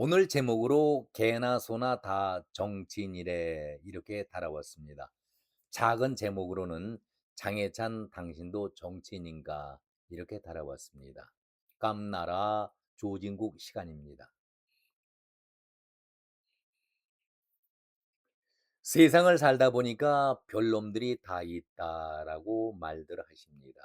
오늘 제목으로 개나 소나 다 정치인이래 이렇게 달아왔습니다. 작은 제목으로는 장해찬 당신도 정치인인가 이렇게 달아왔습니다. 깜나라 조진국 시간입니다. 세상을 살다 보니까 별놈들이 다 있다라고 말들 하십니다.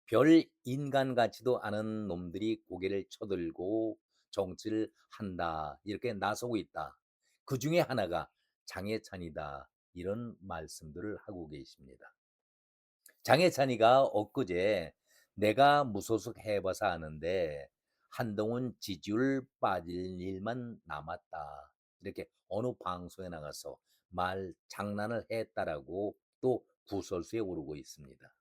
별 인간 같지도 않은 놈들이 고개를 쳐들고 정치를 한다 이렇게 나서고 있다. 그 중에 하나가 장해찬이다 이런 말씀들을 하고 계십니다. 장해찬이가 엊그제 내가 무소속 해봐서 아는데 한동훈 지지율 빠질 일만 남았다 이렇게 어느 방송에 나가서 말 장난을 했다라고 또 구설수에 오르고 있습니다.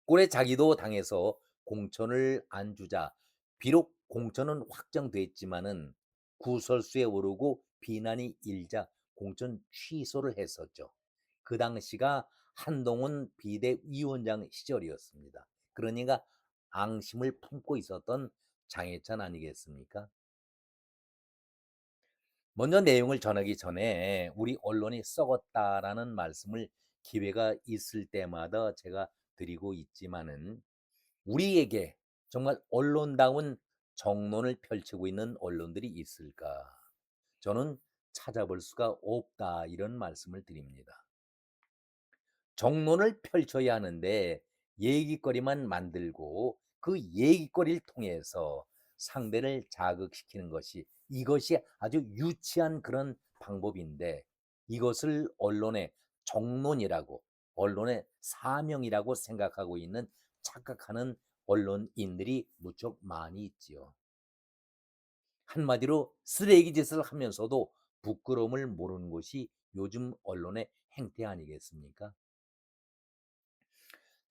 꼴에 자기도 당해서 공천을 안 주자 비록 공천은 확정됐지만은 구설수에 오르고 비난이 일자 공천 취소를 했었죠. 그 당시가 한동훈 비대위원장 시절이었습니다. 그러니까 앙심을 품고 있었던 장해찬 아니겠습니까? 먼저 내용을 전하기 전에 우리 언론이 썩었다라는 말씀을 기회가 있을 때마다 제가 드리고 있지만은 우리에게 정말 언론다운 정론을 펼치고 있는 언론들이 있을까? 저는 찾아볼 수가 없다 이런 말씀을 드립니다. 정론을 펼쳐야 하는데 얘기거리만 만들고 그 얘기거리를 통해서 상대를 자극시키는 것이 이것이 아주 유치한 그런 방법인데 이것을 언론의 정론이라고 언론의 사명이라고 생각하고 있는 착각하는 언론인들이 무척 많이 있지요. 한마디로 쓰레기 짓을 하면서도 부끄러움을 모르는 것이 요즘 언론의 행태 아니겠습니까?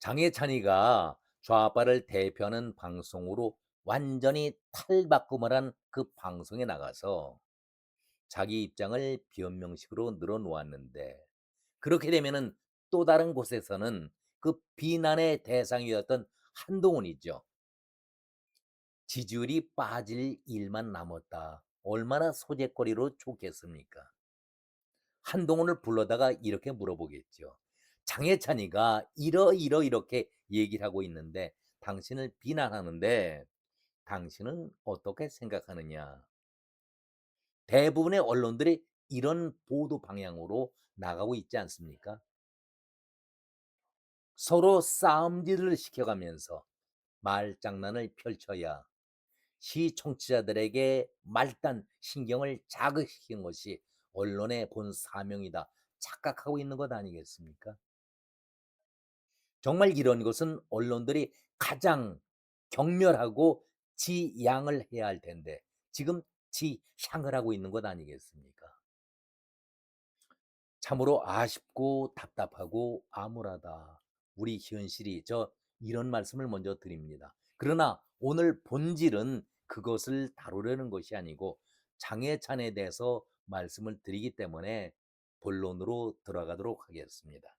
장해찬이가 좌파를 대표하는 방송으로 완전히 탈바꿈을 한 그 방송에 나가서 자기 입장을 변명식으로 늘어놓았는데 그렇게 되면은 또 다른 곳에서는 그 비난의 대상이었던 한동훈이죠. 지지율이 빠질 일만 남았다. 얼마나 소재거리로 좋겠습니까? 한동훈을 불러다가 이렇게 물어보겠죠. 장해찬이가 이렇게 얘기를 하고 있는데 당신을 비난하는데 당신은 어떻게 생각하느냐? 대부분의 언론들이 이런 보도 방향으로 나가고 있지 않습니까? 서로 싸움질을 시켜가면서 말장난을 펼쳐야 시청자들에게 말단 신경을 자극시키는 것이 언론의 본 사명이다. 착각하고 있는 것 아니겠습니까? 정말 이런 것은 언론들이 가장 경멸하고 지양을 해야 할 텐데 지금 지향을 하고 있는 것 아니겠습니까? 참으로 아쉽고 답답하고 암울하다. 우리 현실이 이런 말씀을 먼저 드립니다. 그러나 오늘 본질은 그것을 다루려는 것이 아니고 장해찬에 대해서 말씀을 드리기 때문에 본론으로 들어가도록 하겠습니다.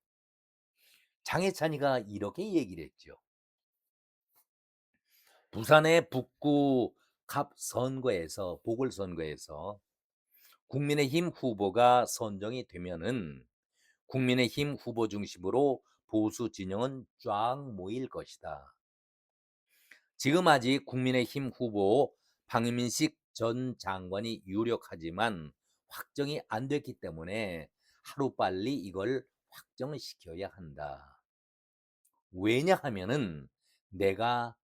장해찬이가 이렇게 얘기를 했죠. 부산의 북구 갑 선거에서 보궐선거에서 국민의힘 후보가 선정이 되면은 국민의힘 후보 중심으로 보수 진영은 쫙 모일 것이다. 지금 아직 국민의힘 후보 박민식 전 장관이 유력하지만 확정이 안 됐기 때문에 하루빨리 이걸 확정시켜야 한다. 왜냐하면은 내가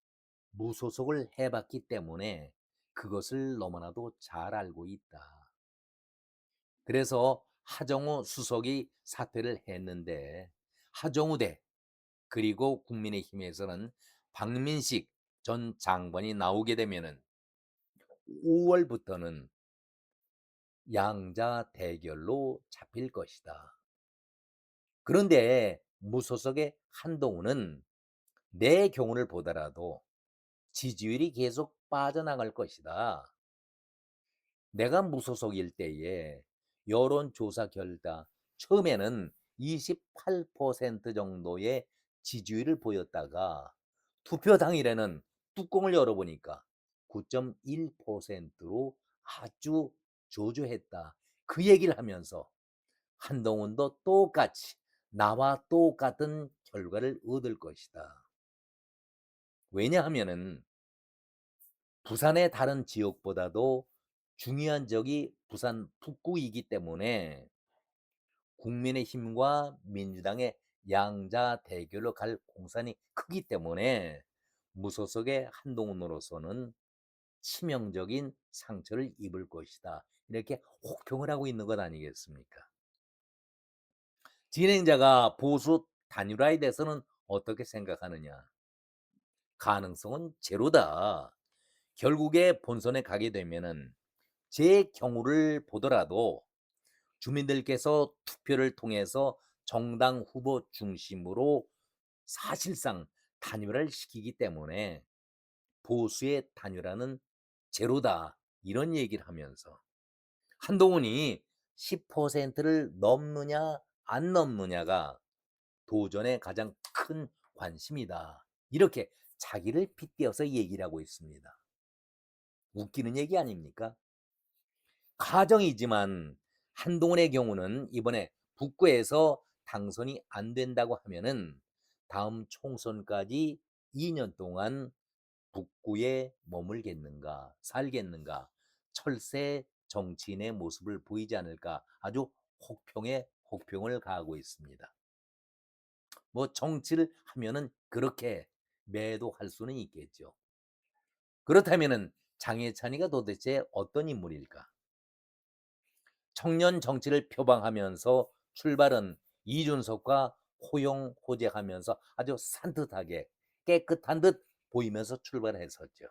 무소속을 해봤기 때문에 그것을 너무나도 잘 알고 있다. 그래서 하정우 수석이 사퇴를 했는데 하정우 대 그리고 국민의힘에서는 박민식 전 장관이 나오게 되면은 5월부터는 양자 대결로 잡힐 것이다. 그런데 무소속의 한동훈은 내 경우를 보더라도 지지율이 계속 빠져나갈 것이다. 내가 무소속일 때에 여론조사 결과 처음에는 28% 정도의 지지율을 보였다가 투표 당일에는 뚜껑을 열어보니까 9.1%로 아주 저조했다. 그 얘기를 하면서 한동훈도 똑같이 나와 똑같은 결과를 얻을 것이다. 왜냐하면은 부산의 다른 지역보다도 중요한 지역이 부산 북구이기 때문에 국민의힘과 민주당의 양자 대결로 갈 공산이 크기 때문에 무소속의 한동훈으로서는 치명적인 상처를 입을 것이다. 이렇게 혹평을 하고 있는 것 아니겠습니까? 진행자가 보수 단일화에 대해서는 어떻게 생각하느냐? 가능성은 제로다. 결국에 본선에 가게 되면은 제 경우를 보더라도 주민들께서 투표를 통해서 정당 후보 중심으로 사실상 단일화를 시키기 때문에 보수의 단일화는 제로다. 이런 얘기를 하면서 한동훈이 10%를 넘느냐 안 넘느냐가 도전의 가장 큰 관심이다. 이렇게 자기를 빗대어서 얘기를 하고 있습니다. 웃기는 얘기 아닙니까? 가정이지만 한동훈의 경우는 이번에 북구에서 당선이 안 된다고 하면은 다음 총선까지 2년 동안 북구에 머물겠는가, 살겠는가, 철새 정치인의 모습을 보이지 않을까 아주 혹평에 혹평을 가하고 있습니다. 뭐 정치를 하면은 그렇게 매도할 수는 있겠죠. 그렇다면은 장해찬이가 도대체 어떤 인물일까? 청년 정치를 표방하면서 출발은 이준석과 호용호재하면서 아주 산뜻하게 깨끗한 듯 보이면서 출발했었죠.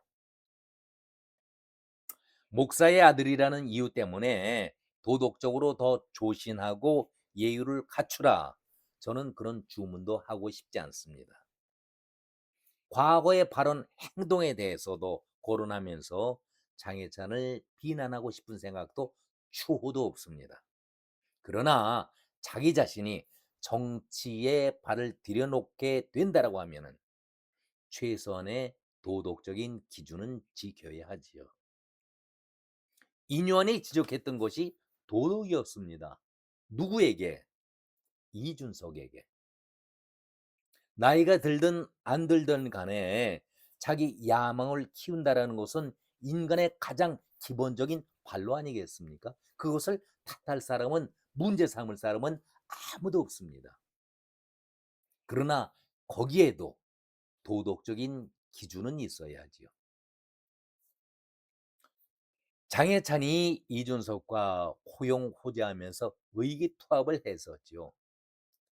목사의 아들이라는 이유 때문에 도덕적으로 더 조신하고 예의를 갖추라. 저는 그런 주문도 하고 싶지 않습니다. 과거의 발언 행동에 대해서도 거론하면서 장해찬을 비난하고 싶은 생각도 추호도 없습니다. 그러나 자기 자신이 정치에 발을 들여놓게 된다라고 하면은 최소한의 도덕적인 기준은 지켜야 하지요. 인요한이 지적했던 것이 도덕이었습니다. 누구에게? 이준석에게. 나이가 들든 안 들든 간에 자기 야망을 키운다라는 것은 인간의 가장 기본적인 관로 아니겠습니까? 그것을 탓할 사람은 문제 삼을 사람은 아무도 없습니다. 그러나 거기에도 도덕적인 기준은 있어야지요. 장해찬이 이준석과 호용호재하면서 의기투합을 했었죠.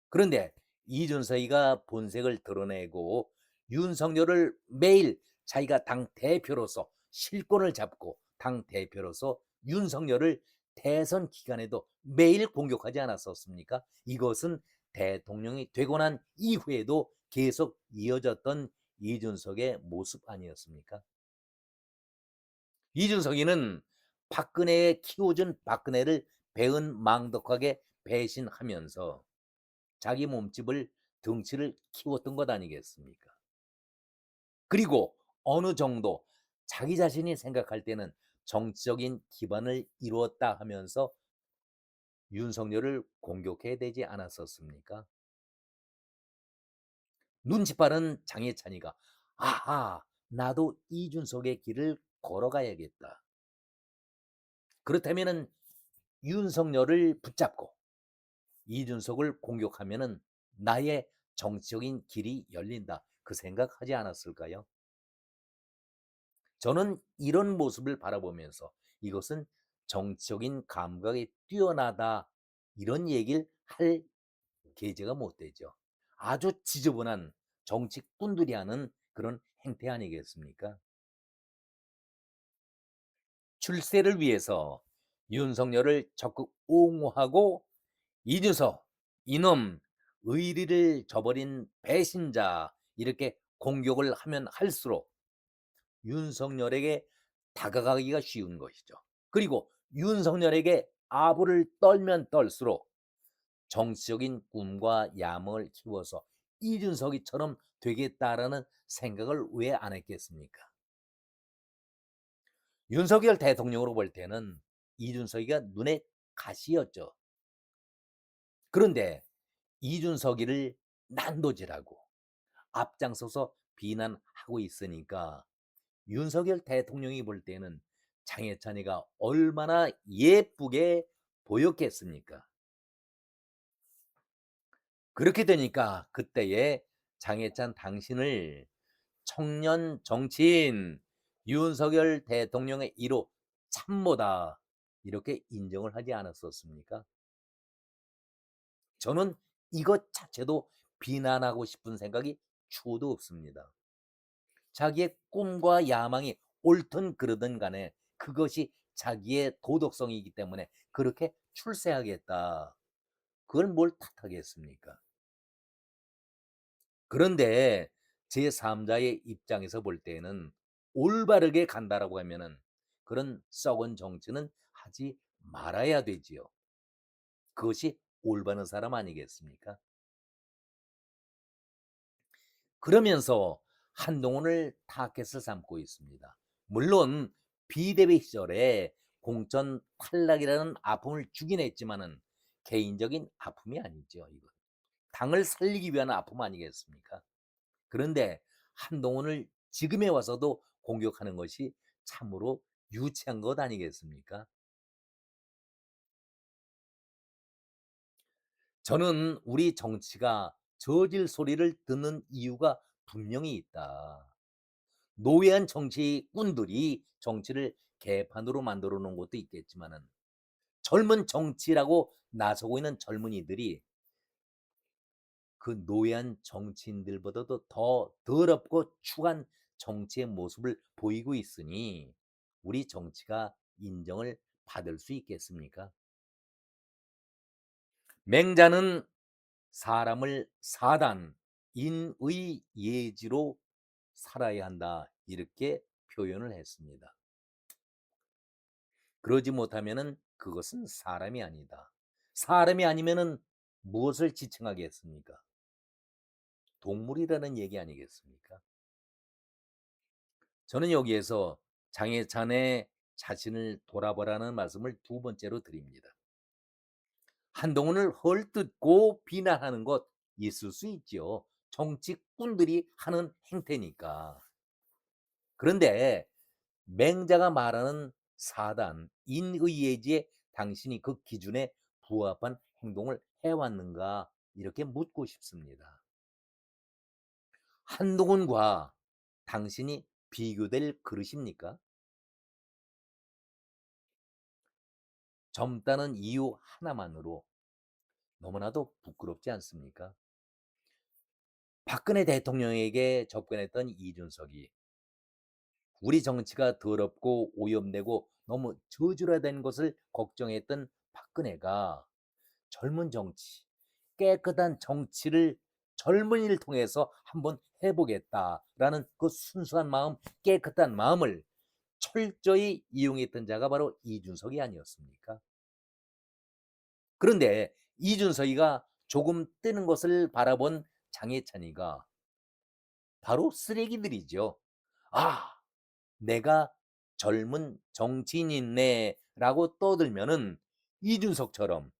그런데 이준석이가 본색을 드러내고 윤석열을 매일 자기가 당 대표로서 실권을 잡고 당 대표로서 윤석열을 대선 기간에도 매일 공격하지 않았었습니까? 이것은 대통령이 되고 난 이후에도 계속 이어졌던 이준석의 모습 아니었습니까? 이준석이는 박근혜에 키워준 박근혜를 배은망덕하게 배신하면서 자기 몸집을 덩치를 키웠던 것 아니겠습니까? 그리고 어느 정도 자기 자신이 생각할 때는 정치적인 기반을 이루었다 하면서 윤석열을 공격해야 되지 않았었습니까? 눈치 빠른 장해찬이가 아하 나도 이준석의 길을 걸어가야겠다. 그렇다면은 윤석열을 붙잡고 이준석을 공격하면은 나의 정치적인 길이 열린다. 그 생각하지 않았을까요? 저는 이런 모습을 바라보면서 이것은 정치적인 감각이 뛰어나다. 이런 얘기를 할 계제가 못 되죠. 아주 지저분한 정치꾼들이 하는 그런 행태 아니겠습니까? 출세를 위해서 윤석열을 적극 옹호하고 이준석 이놈 의리를 저버린 배신자 이렇게 공격을 하면 할수록 윤석열에게 다가가기가 쉬운 것이죠. 그리고 윤석열에게 아부를 떨면 떨수록 정치적인 꿈과 야망을 키워서 이준석이처럼 되겠다라는 생각을 왜 안 했겠습니까? 윤석열 대통령으로 볼 때는 이준석이가 눈에 가시였죠. 그런데 이준석이를 난도질하고 앞장서서 비난하고 있으니까 윤석열 대통령이 볼 때는 장해찬이가 얼마나 예쁘게 보였겠습니까? 그렇게 되니까 그때의 장해찬 당신을 청년 정치인 윤석열 대통령의 1호 참모다 이렇게 인정을 하지 않았었습니까? 저는 이것 자체도 비난하고 싶은 생각이 추호도 없습니다. 자기의 꿈과 야망이 옳든 그르든 간에 그것이 자기의 도덕성이기 때문에 그렇게 출세하겠다. 그걸 뭘 탓하겠습니까? 그런데 제3자의 입장에서 볼 때에는 올바르게 간다라고 하면은 그런 썩은 정치는 하지 말아야 되지요. 그것이 올바른 사람 아니겠습니까? 그러면서 한동훈을 타겟을 삼고 있습니다. 물론 비대위 시절에 공천 탈락이라는 아픔을 주긴 했지만은 개인적인 아픔이 아니죠, 이건. 당을 살리기 위한 아픔 아니겠습니까? 그런데 한동훈을 지금에 와서도 공격하는 것이 참으로 유치한 것 아니겠습니까? 저는 우리 정치가 저질 소리를 듣는 이유가 분명히 있다. 노회한 정치꾼들이 정치를 개판으로 만들어 놓은 것도 있겠지만은 젊은 정치라고 나서고 있는 젊은이들이 그 노회한 정치인들보다도 더 더럽고 추한 정치의 모습을 보이고 있으니 우리 정치가 인정을 받을 수 있겠습니까? 맹자는 사람을 사단, 인의 예지로 살아야 한다. 이렇게 표현을 했습니다. 그러지 못하면은 그것은 사람이 아니다. 사람이 아니면은 무엇을 지칭하겠습니까? 동물이라는 얘기 아니겠습니까? 저는 여기에서 장해찬의 자신을 돌아보라는 말씀을 두 번째로 드립니다. 한동훈을 헐뜯고 비난하는 것 있을 수 있지요. 정치꾼들이 하는 행태니까. 그런데 맹자가 말하는 사단, 인의예지에 당신이 그 기준에 부합한 행동을 해왔는가 이렇게 묻고 싶습니다. 한동훈과 당신이 비교될 그릇입니까? 젊다는 이유 하나만으로 너무나도 부끄럽지 않습니까? 박근혜 대통령에게 접근했던 이준석이 우리 정치가 더럽고 오염되고 너무 저질화된 것을 걱정했던 박근혜가 젊은 정치, 깨끗한 정치를 젊은이를 통해서 한번 해보겠다라는 그 순수한 마음, 깨끗한 마음을 철저히 이용했던 자가 바로 이준석이 아니었습니까? 그런데 이준석이가 조금 뜨는 것을 바라본 장해찬이가 바로 쓰레기들이죠. 아, 내가 젊은 정치인이네라고 떠들면은 이준석처럼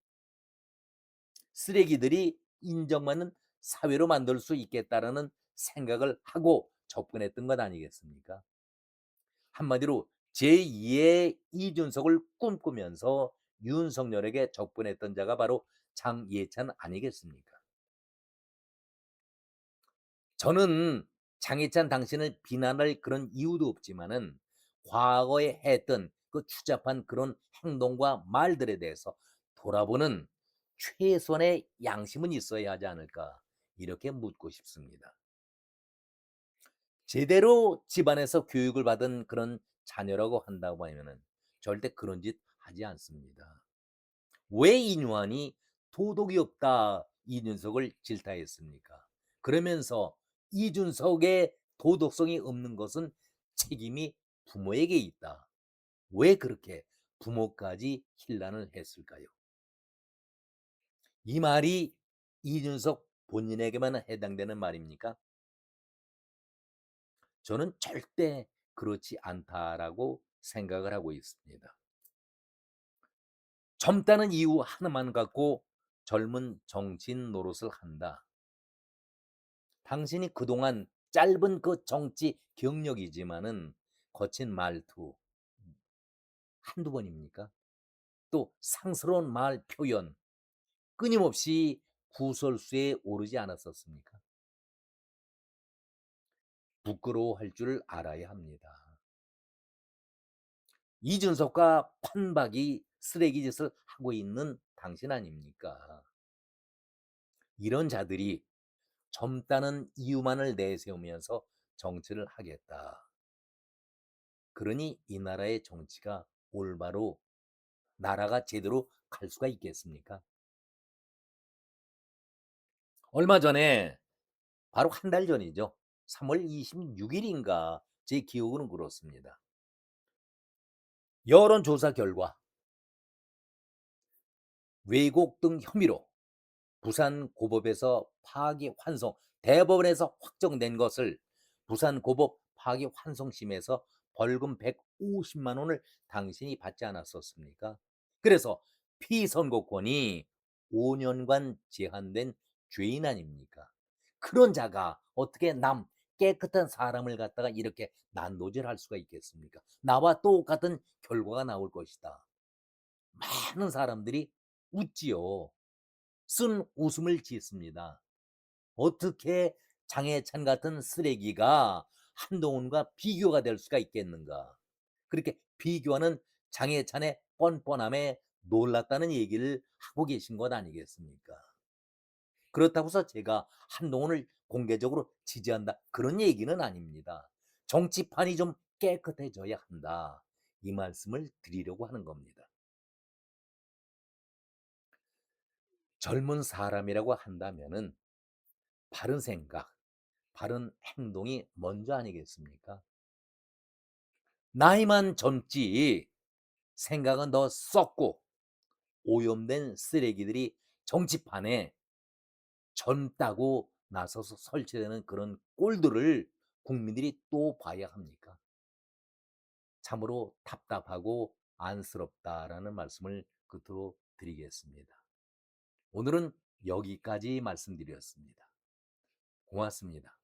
쓰레기들이 인정받는 사회로 만들 수 있겠다라는 생각을 하고 접근했던 것 아니겠습니까? 한마디로 제2의 이준석을 꿈꾸면서 윤석열에게 접근했던 자가 바로 장예찬 아니겠습니까? 저는 장해찬 당신을 비난할 그런 이유도 없지만은 과거에 했던 그 추잡한 그런 행동과 말들에 대해서 돌아보는 최소한의 양심은 있어야 하지 않을까 이렇게 묻고 싶습니다. 제대로 집안에서 교육을 받은 그런 자녀라고 한다고 하면은 절대 그런 짓 하지 않습니다. 왜 인유한이 도덕이 없다 이준석을 질타했습니까? 그러면서 이준석의 도덕성이 없는 것은 책임이 부모에게 있다. 왜 그렇게 부모까지 힐난을 했을까요? 이 말이 이준석 본인에게만 해당되는 말입니까? 저는 절대 그렇지 않다라고 생각을 하고 있습니다. 젊다는 이유 하나만 갖고 젊은 정치인 노릇을 한다. 당신이 그동안 짧은 그 정치 경력이지만은 거친 말투 한두 번입니까? 또 상스러운 말 표현 끊임없이 구설수에 오르지 않았었습니까? 부끄러워할 줄 알아야 합니다. 이준석과 판박이 쓰레기짓을 하고 있는 당신 아닙니까? 이런 자들이 젊다는 이유만을 내세우면서 정치를 하겠다. 그러니 이 나라의 정치가 올바로 나라가 제대로 갈 수가 있겠습니까? 얼마 전에 바로 한 달 전이죠. 3월 26일인가 제 기억으로는 그렇습니다. 여론조사 결과 왜곡 등 혐의로 부산고법에서 파기환송 대법원에서 확정된 것을 부산고법 파기환송심에서 벌금 150만 원을 당신이 받지 않았었습니까? 그래서 피선거권이 5년간 제한된 죄인 아닙니까? 그런 자가 어떻게 깨끗한 사람을 갖다가 이렇게 난도질할 수가 있겠습니까? 나와 똑같은 결과가 나올 것이다. 많은 사람들이 웃지요. 쓴 웃음을 짓습니다. 어떻게 장해찬 같은 쓰레기가 한동훈과 비교가 될 수가 있겠는가? 그렇게 비교하는 장해찬의 뻔뻔함에 놀랐다는 얘기를 하고 계신 것 아니겠습니까? 그렇다고 해서 제가 한동훈을 공개적으로 지지한다 그런 얘기는 아닙니다. 정치판이 좀 깨끗해져야 한다. 이 말씀을 드리려고 하는 겁니다. 젊은 사람이라고 한다면은 바른 생각, 바른 행동이 먼저 아니겠습니까? 나이만 젊지 생각은 더 썩고 오염된 쓰레기들이 정치판에 젊다고 나서서 설치되는 그런 꼴들을 국민들이 또 봐야 합니까? 참으로 답답하고 안쓰럽다라는 말씀을 끝으로 드리겠습니다. 오늘은 여기까지 말씀드렸습니다. 고맙습니다.